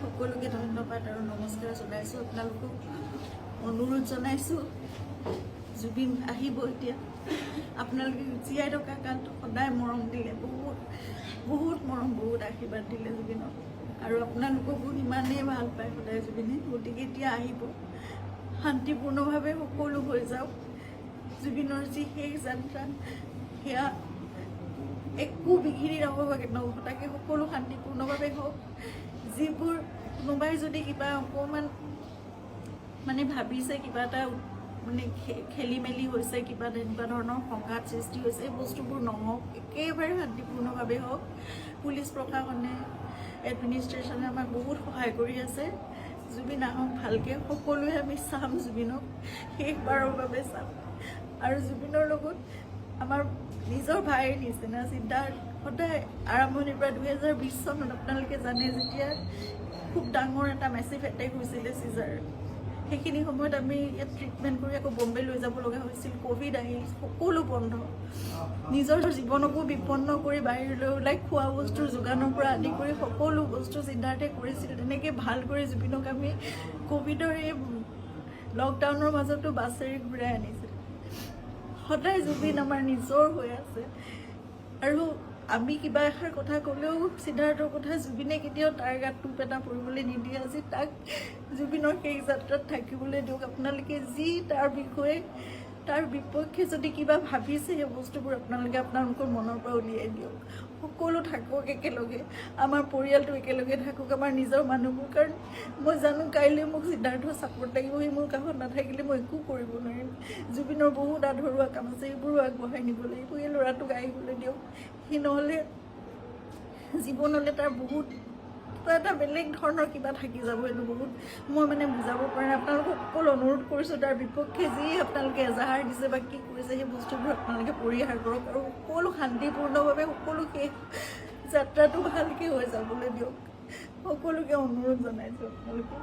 সকলোকে ধন্যবাদ আৰু নমস্কাৰ জনাইছোঁ। আপোনালোকক অনুৰোধ জনাইছোঁ, জুবিন আহিব এতিয়া। আপোনালোকে জীয়াই থকা কালটো সদায় মৰম দিলে, বহুত মৰম, বহুত আশীৰ্বাদ দিলে জুবিনক, আৰু আপোনালোককো ইমানেই ভাল পায় সদায় জুবিনে। গতিকে এতিয়া আহিব, শান্তিপূৰ্ণভাৱে সকলো হৈ যাওক। জুবিনৰ যি শেষ যাত্ৰা, সেয়া একো বিঘিনি নঘটাকে সকলো শান্তিপূৰ্ণভাৱে হওক। যিবোৰ কোনোবাই যদি কিবা অকণমান মানে ভাবিছে, কিবা এটা মানে খেলি মেলি হৈছে, কিবা তেনেকুৱা ধৰণৰ সংঘাত সৃষ্টি হৈছে, এই বস্তুবোৰ নহওক, একেবাৰে শান্তিপূৰ্ণভাৱে হওক। পুলিচ প্ৰশাসনে, এডমিনিষ্ট্ৰেশ্যনে আমাক বহুত সহায় কৰি আছে। জুবিন আহক ভালকৈ, সকলোৱে আমি চাম জুবিনক, শেষবাৰৰ বাবে চাম। আৰু জুবিনৰ লগত আমাৰ নিজৰ ভাইৰ নিচিনা চিন্তা সদায় আৰম্ভণিৰ পৰা 2020 চনত আপোনালোকে জানে, যেতিয়া খুব ডাঙৰ এটা মেচিভ এটেক হৈছিলে চিজাৰ, সেইখিনি সময়ত আমি ইয়াত ট্ৰিটমেণ্ট কৰি আকৌ বম্বে লৈ যাব লগা হৈছিল। ক'ভিড আহিল, সকলো বন্ধ, নিজৰ জীৱনকো বিপন্ন কৰি বাহিৰলৈ ওলাই খোৱা বস্তুৰ যোগানৰ পৰা আদি কৰি সকলো বস্তু চিন্তাৰ্থে কৰিছিল। তেনেকৈ ভাল কৰি জুবিনক আমি ক'ভিডৰ এই লকডাউনৰ মাজতো বাছেৰে ঘূৰাই আনিছিল। সদায় জুবিন আমাৰ নিজৰ হৈ আছে, আৰু আমি কিবা এষাৰ কথা ক'লেও সিদ্ধাৰ্থৰ কথা জুবিনে কেতিয়াও তাৰ গাত টোপ এটা পৰিবলৈ নিদিয়ে। আজি তাক জুবিনৰ শেষ যাত্ৰাত থাকিবলৈ দিয়ক। আপোনালোকে যি তাৰ বিষয়ে, তাৰ বিপক্ষে যদি কিবা ভাবিছে, সেই বস্তুবোৰ আপোনালোকে আপোনালোকৰ মনৰ পৰা উলিয়াই দিয়ক। সকলো থাকক একেলগে, আমাৰ পৰিয়ালটো একেলগে থাকক, আমাৰ নিজৰ মানুহবোৰ। কাৰণ মই জানো কাইলৈ মোক সিদ্ধাৰ্থৰ ছাপোৰ্ট লাগিব, সি মোৰ কাষত নাথাকিলে মই একো কৰিব নোৱাৰিম। জুবিনৰ বহুত আধৰুৱা কাম আছে, সেইবোৰো আগবঢ়াই নিব লাগিব। এই ল'ৰাটোক আহিবলৈ দিয়ক। সি নহ'লে জীৱনলৈ তাৰ বহুত এটা বেলেগ ধৰণৰ কিবা থাকি যাব। এইটো বহুত মই মানে বুজাব পৰা নাই। আপোনালোকক সকলো অনুৰোধ কৰিছোঁ, তাৰ বিপক্ষে যি আপোনালোকে এজাহাৰ দিছে বা কি কৰিছে, সেই বস্তুবোৰ আপোনালোকে পৰিহাৰ কৰক, আৰু সকলো শান্তিপূৰ্ণভাৱে সকলো শেষ যাত্ৰাটো ভালকৈ হৈ যাবলৈ দিয়ক। সকলোকে অনুৰোধ জনাইছোঁ আপোনালোকে।